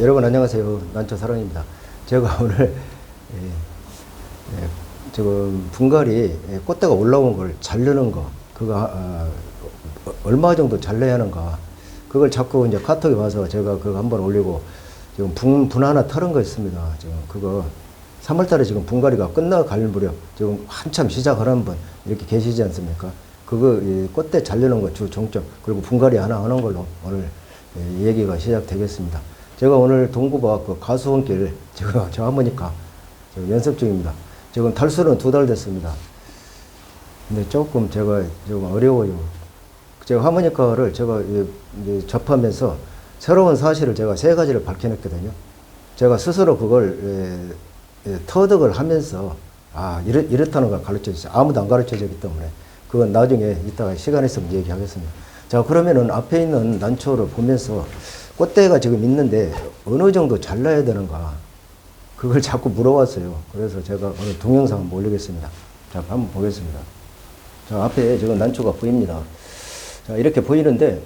여러분 안녕하세요. 난초 사랑입니다. 제가 오늘 지금 분갈이 꽃대가 올라온 걸 자르는 거 그거 얼마 정도 잘라야 하는가 그걸 자꾸 이제 카톡에 와서 제가 그거 한번 올리고 지금 분 하나 털은 거 있습니다. 지금 그거 3월달에 지금 분갈이가 끝나갈 무렵 지금 한참 시작하는 분 이렇게 계시지 않습니까? 그거 꽃대 자르는 거 주 종점 그리고 분갈이 하나 하는 걸로 오늘 얘기가 시작되겠습니다. 제가 오늘 동구박 그 가수원길 제가 저 하모니카 지금 연습 중입니다. 지금 달수는 2달 됐습니다. 근데 조금 제가 좀 어려워요. 제가 하모니카를 제가 이제 접하면서 새로운 사실을 제가 3가지를 밝혀냈거든요. 제가 스스로 그걸 터득을 하면서 이렇다는 걸 가르쳐줬어요. 아무도 안 가르쳐줬기 때문에 그건 나중에 이따가 시간 있으면 얘기하겠습니다. 자, 그러면은 앞에 있는 난초를 보면서 꽃대가 지금 있는데 어느 정도 잘라야 되는가 그걸 자꾸 물어봤어요. 그래서 제가 오늘 동영상 한번 올리겠습니다. 자, 한번 보겠습니다. 자, 앞에 지금 난초가 보입니다. 자, 이렇게 보이는데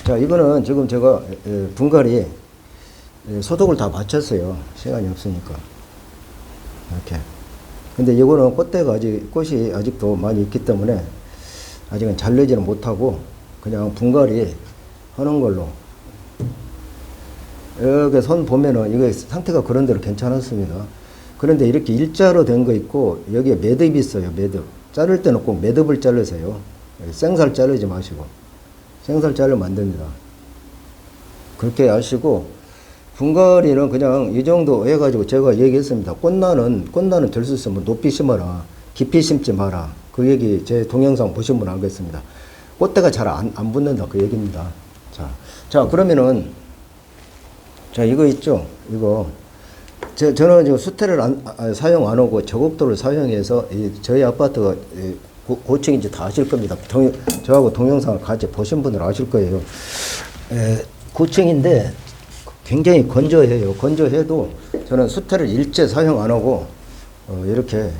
자, 이거는 지금 제가 분갈이 소독을 다 마쳤어요. 시간이 없으니까 이렇게. 근데 이거는 꽃이 아직도 많이 있기 때문에 아직은 자르지는 못하고 그냥 분갈이 하는 걸로. 여기 손 보면은 이거 상태가 그런 대로 괜찮았습니다. 그런데 이렇게 일자로 된 거 있고 여기에 매듭이 있어요. 매듭. 자를 때는 꼭 매듭을 자르세요. 생살 자르지 마시고. 생살 자르면 안 됩니다. 그렇게 아시고 분갈이는 그냥 이 정도 해가지고 제가 얘기했습니다. 꽃나는 될 수 있으면 높이 심어라. 깊이 심지 마라. 그 얘기 제 동영상 보시면 알겠습니다. 꽃대가 잘 안 붙는다. 그 얘기입니다. 자, 그러면은, 자, 이거 있죠? 이거. 저는 지금 수태를 사용 안 하고 저곡도를 사용해서 저희 아파트가 고층인지 다 아실 겁니다. 저하고 동영상을 같이 보신 분들 아실 거예요. 고층인데 굉장히 건조해요. 건조해도 저는 수태를 일체 사용 안 하고 이렇게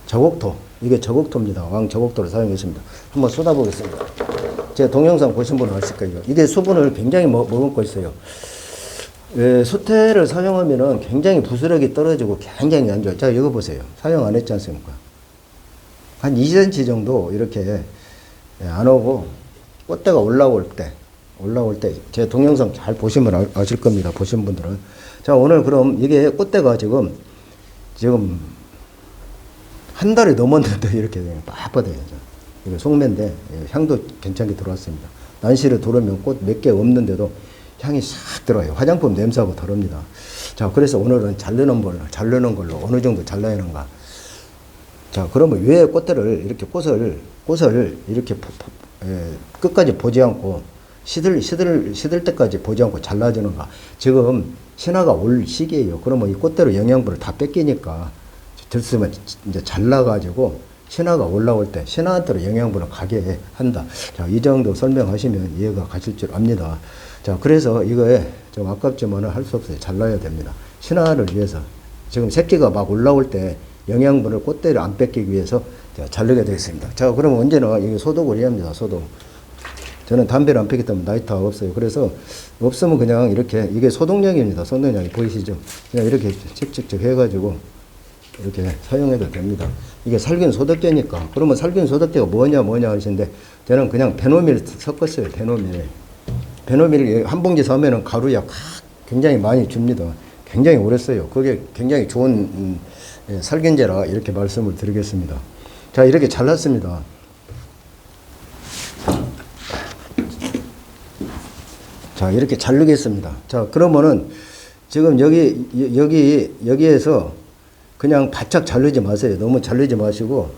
저곡토, 이게 저곡토입니다. 왕 저곡토를 사용했습니다. 한번 쏟아보겠습니다. 제 동영상 보신 분은 아실 거예요. 이게 수분을 굉장히 머금고 있어요. 수태를 사용하면은 굉장히 부스러기 떨어지고 굉장히 안 좋아요. 자, 이거 보세요. 사용 안 했지 않습니까? 한 2cm 정도 이렇게 안 오고 꽃대가 올라올 때 제 동영상 잘 보시면 아실 겁니다. 보신 분들은. 자, 오늘 그럼 이게 꽃대가 지금 한 달이 넘었는데 이렇게 빳빳해요. 이거 속매인데 향도 괜찮게 들어왔습니다. 난시를 두르면 꽃 몇 개 없는데도 향이 싹 들어요. 화장품 냄새하고 다릅니다. 자, 그래서 오늘은 자르는 걸로 어느 정도 잘라야 하는가. 자, 그러면 왜 꽃대를 이렇게 꽃을 이렇게 끝까지 보지 않고 시들 때까지 보지 않고 잘라주는가. 지금 신화가 올 시기예요. 그러면 이 꽃대로 영양분을 다 뺏기니까 들쓰면 이제 잘라가지고 신화가 올라올 때 신화한테로 영양분을 가게 한다. 자, 이 정도 설명하시면 이해가 가실 줄 압니다. 자, 그래서 이거에 좀 아깝지만은 할 수 없어요. 잘라야 됩니다. 신화를 위해서. 지금 새끼가 막 올라올 때 영양분을 꽃대를 안 뺏기기 위해서 자르게 되겠습니다. 자, 그러면 언제나 이게 소독을 해야 합니다. 소독. 저는 담배를 안 피기 때문에 나이트가 없어요. 그래서 없으면 그냥 이렇게 이게 소독약입니다. 소독약이 보이시죠? 그냥 이렇게 칙칙칙 해가지고 이렇게 사용해도 됩니다. 이게 살균 소독제니까. 그러면 살균 소독제가 뭐냐 하시는데 저는 그냥 베노밀 섞었어요. 베노밀 한 봉지 사면은 가루약 굉장히 많이 줍니다. 굉장히 오래 써요. 그게 굉장히 좋은 살균제라 이렇게 말씀을 드리겠습니다. 자, 이렇게 잘랐습니다. 자, 이렇게 자르겠습니다. 자, 그러면은 지금 여기에서 그냥 바짝 자르지 마세요. 너무 자르지 마시고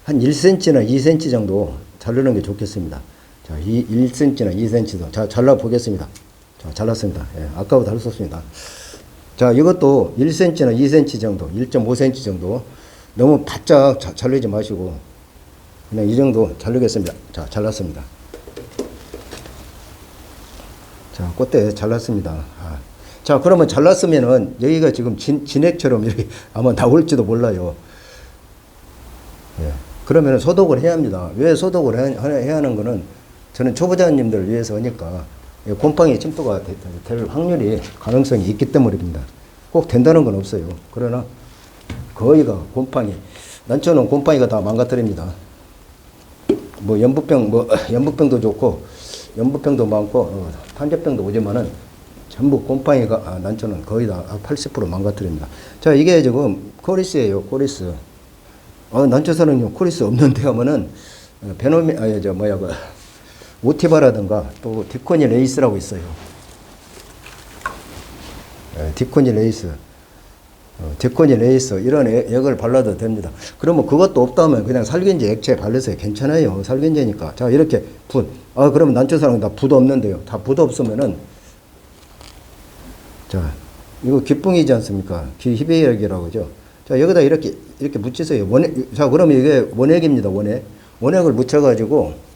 한 1cm나 2cm 정도 자르는 게 좋겠습니다. 자, 1cm나 2cm 정도. 자, 잘라 보겠습니다. 자, 잘랐습니다. 예, 아까보다 할 수 없습니다. 자, 이것도 1cm나 2cm 정도, 1.5cm 정도. 너무 바짝 자르지 마시고 그냥 이 정도 자르겠습니다. 자, 잘랐습니다. 자, 꽃대 잘랐습니다. 자, 그러면 잘랐으면은 여기가 지금 진액처럼 이렇게 아마 나올지도 몰라요. 예. 그러면 소독을 해야 합니다. 왜 소독을 해야 하는 거는 저는 초보자님들을 위해서 하니까 곰팡이 침투가 될 확률이 가능성이 있기 때문입니다. 꼭 된다는 건 없어요. 그러나 거의가 곰팡이, 난초는 곰팡이가 다 망가뜨립니다. 뭐 연부병도 좋고 연부병도 많고 탄저병도 오지만은 전부 곰팡이가 난초는 거의 다 80% 망가뜨립니다. 자, 이게 지금 코리스예요. 코리스. 난초 사는요 코리스 없는데 하면은 오티바라든가 또 디코니 레이스라고 있어요. 디코니 레이스, 이런 액을 발라도 됩니다. 그러면 그것도 없다면 그냥 살균제 액체 발라서 괜찮아요. 살균제니까. 자, 이렇게 그러면 난초 사람 다 붓 없는데요. 다 붓 없으면은, 자, 이거 귓붕이지 않습니까? 히베이액이라고 하죠. 자, 여기다 이렇게 묻히세요. 자, 그러면 이게 원액입니다. 원액을 묻혀가지고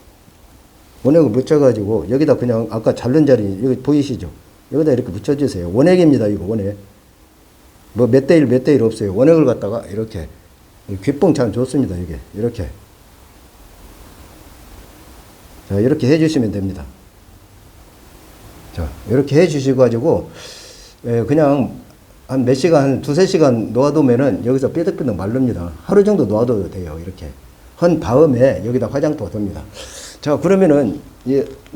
여기다 그냥 아까 자른 자리 여기 보이시죠? 여기다 이렇게 묻혀주세요. 원액입니다. 이거 원액. 뭐 몇 대 1 없어요. 원액을 갖다가 이렇게 귓붕 참 좋습니다. 이게 이렇게. 자, 이렇게 해주시면 됩니다. 자, 이렇게 해주시고 가지고 그냥 한 몇 시간, 한 두세 시간 놓아두면은 여기서 삐득삐득 마릅니다. 하루 정도 놓아둬도 돼요. 이렇게. 한 다음에 여기다 화장토가 됩니다. 자, 그러면은,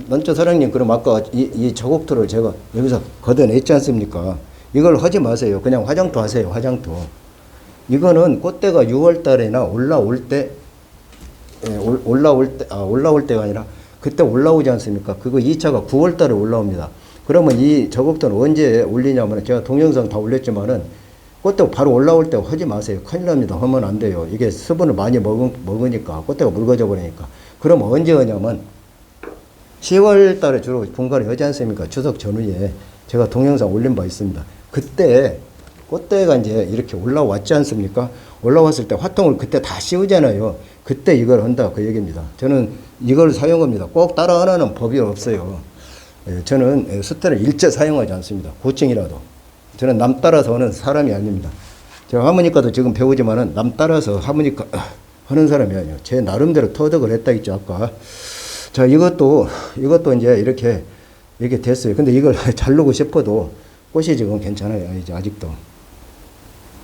난초 사장님, 그럼 아까 이 저곡토를 제가 여기서 걷어냈지 않습니까? 이걸 하지 마세요. 그냥 화장토 하세요. 화장토. 이거는 꽃대가 6월 달에나 올라올 때가 아니라 그때 올라오지 않습니까? 그거 2차가 9월 달에 올라옵니다. 그러면 이 저곡토는 언제 올리냐면 제가 동영상 다 올렸지만은 꽃대가 바로 올라올 때 하지 마세요. 큰일 납니다. 하면 안 돼요. 이게 수분을 많이 먹으니까 꽃대가 묽어져 버리니까. 그럼 언제 하냐면 10월 달에 주로 분갈이 하지 않습니까? 추석 전후에 제가 동영상 올린 바 있습니다. 그때 꽃대가 이제 이렇게 올라왔지 않습니까? 올라왔을 때 화통을 그때 다 씌우잖아요. 그때 이걸 한다 그 얘기입니다. 저는 이걸 사용합니다. 꼭 따라하라는 법이 없어요. 저는 스테를 일체 사용하지 않습니다. 고층이라도. 저는 남 따라서 하는 사람이 아닙니다. 제가 하모니카도 지금 배우지만은 남 따라서 하모니카 하는 사람이 아니에요. 제 나름대로 터득을 했다 했죠, 아까. 자, 이것도 이제 이렇게 됐어요. 근데 이걸 자르고 싶어도 꽃이 지금 괜찮아요. 이제 아직도.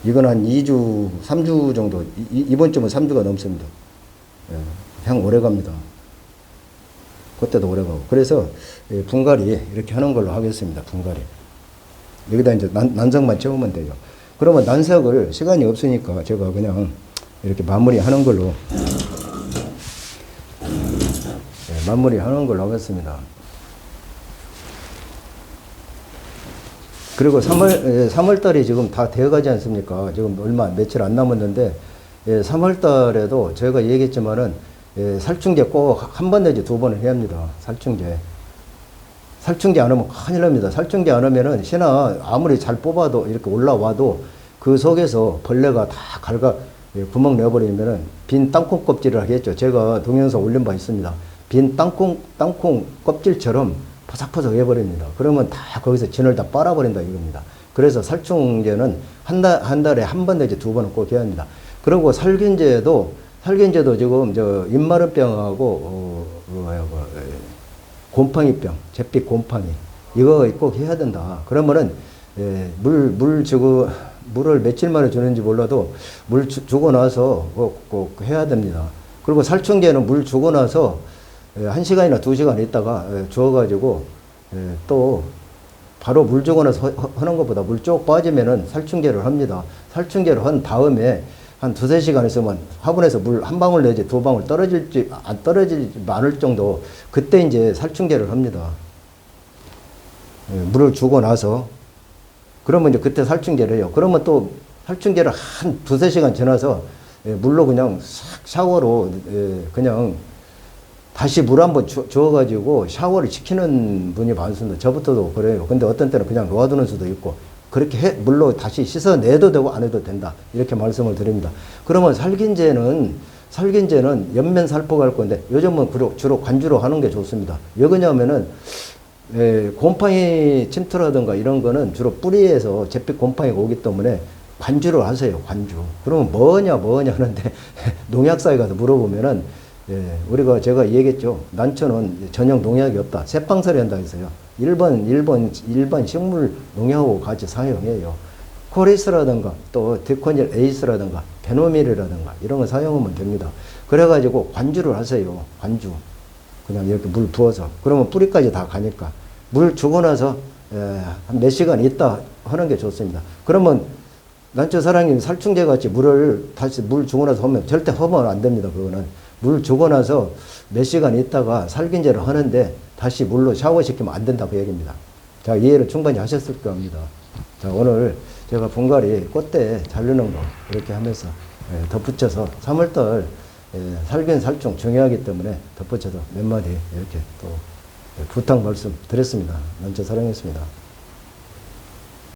이건 한 2주, 3주 정도, 이번 주면 3주가 넘습니다. 향 오래 갑니다. 그때도 오래 가고. 그래서 분갈이 이렇게 하는 걸로 하겠습니다. 분갈이. 여기다 이제 난석만 채우면 되죠. 그러면 난석을 시간이 없으니까 제가 그냥 이렇게 마무리하는 걸로 하겠습니다. 그리고 3월 달이 지금 다 되어 가지 않습니까? 지금 며칠 안 남았는데 3월 달에도 제가 얘기했지만은 살충제 꼭 한 번 내지 두 번을 해야 합니다. 살충제 안 하면 큰일 납니다. 살충제 안 하면은 시나 아무리 잘 뽑아도 이렇게 올라와도 그 속에서 벌레가 다 구멍 내버리면은 빈 땅콩 껍질을 하겠죠. 제가 동영상 올린 바 있습니다. 빈 땅콩 껍질처럼 퍼삭퍼삭 해버립니다. 그러면 다 거기서 진을 다 빨아버린다 이겁니다. 그래서 살충제는 한 달에 한 번 내지 두 번은 꼭 해야 합니다. 그리고 살균제도 지금 입마름병하고 곰팡이병, 잿빛 곰팡이 이거 꼭 해야 된다. 그러면은 물을 며칠 만에 주는지 몰라도 물 주고 나서 꼭 해야 됩니다. 그리고 살충제는 물 주고 나서 1시간이나 2시간 있다가 주어가지고 또 바로 물 주고 나서 하는 것보다 물 쭉 빠지면은 살충제를 합니다. 살충제를 한 다음에 한 2-3시간 있으면 화분에서 물 한 방울 내지 두 방울 떨어질지 않을 정도 그때 이제 살충제를 합니다. 물을 주고 나서 그러면 이제 그때 살충제를 해요. 그러면 또 살충제를 한 2-3시간 지나서 물로 그냥 싹 샤워로 그냥 다시 물 한번 주어가지고 샤워를 시키는 분이 많습니다. 저부터도 그래요. 근데 어떤 때는 그냥 놓아두는 수도 있고 그렇게 물로 다시 씻어내도 되고 안 해도 된다. 이렇게 말씀을 드립니다. 그러면 살균제는 옆면 살포할 건데 요즘은 주로 관주로 하는 게 좋습니다. 왜 그러냐면은 곰팡이 침투라든가 이런 거는 주로 뿌리에서 잿빛 곰팡이가 오기 때문에 관주를 하세요. 관주. 그러면 뭐냐 하는데 농약사에 가서 물어보면은 우리가 제가 얘기했죠. 난초는 전용 농약이 없다. 새빵살이 한다 해서요. 일반 식물 농약하고 같이 사용해요. 코리스라든가 또 디코닐 에이스라든가 페노밀이라든가 이런 거 사용하면 됩니다. 그래가지고 관주를 하세요. 관주. 그냥 이렇게 물 부어서. 그러면 뿌리까지 다 가니까. 물 주고 나서 한 몇 시간 있다 하는 게 좋습니다. 그러면 난초 사랑님 살충제 같이 다시 물 주고 나서 하면 절대 하면 안 됩니다. 그거는. 물 주고 나서 몇 시간 있다가 살균제를 하는데 다시 물로 샤워시키면 안 된다고 얘기입니다. 자, 이해를 충분히 하셨을 겁니다. 자, 오늘 제가 분갈이 꽃대 자르는 거 이렇게 하면서 덧붙여서 3월달 살균 살충 중요하기 때문에 덧붙여서 몇 마디 이렇게 또 부탁 말씀 드렸습니다. 난초 사랑했습니다.